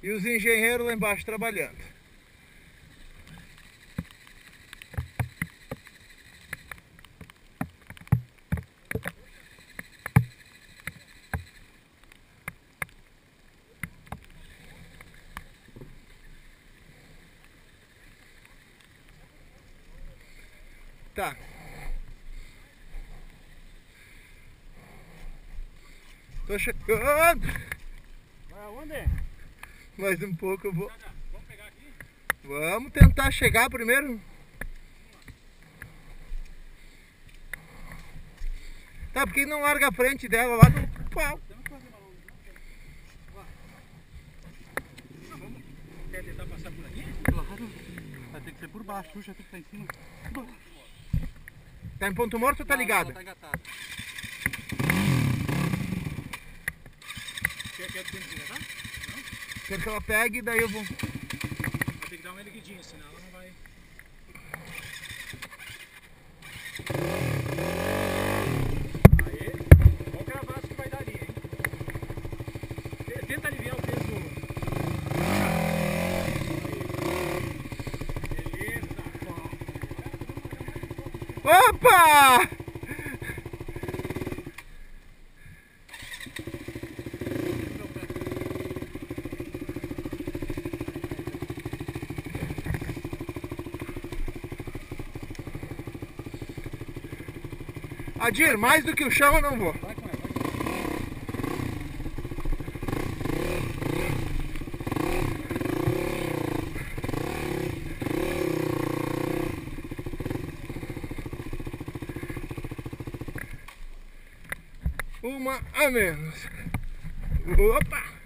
E os engenheiros lá embaixo trabalhando. Tá. Tô chegando. Vai aonde? Mais um pouco eu vou. Vamos pegar aqui? Vamos tentar chegar primeiro. Tá, porque não larga a frente dela lá no pau. Quer tentar passar por aqui? Claro, vai ter que ser por baixo, já tem que estar em cima. Tá em ponto morto ou tá ligado? Ela tá engatada. Quer que engatar? Quero que ela pegue e daí eu vou. Vai ter que dar uma erguidinha, senão ela não vai... Aí, vamos gravar se vai dar ali, hein? Tenta aliviar o peso. Beleza. Opa! Adir, mais do que o chão eu não vou. Vai com ela, vai. Uma a menos. Opa!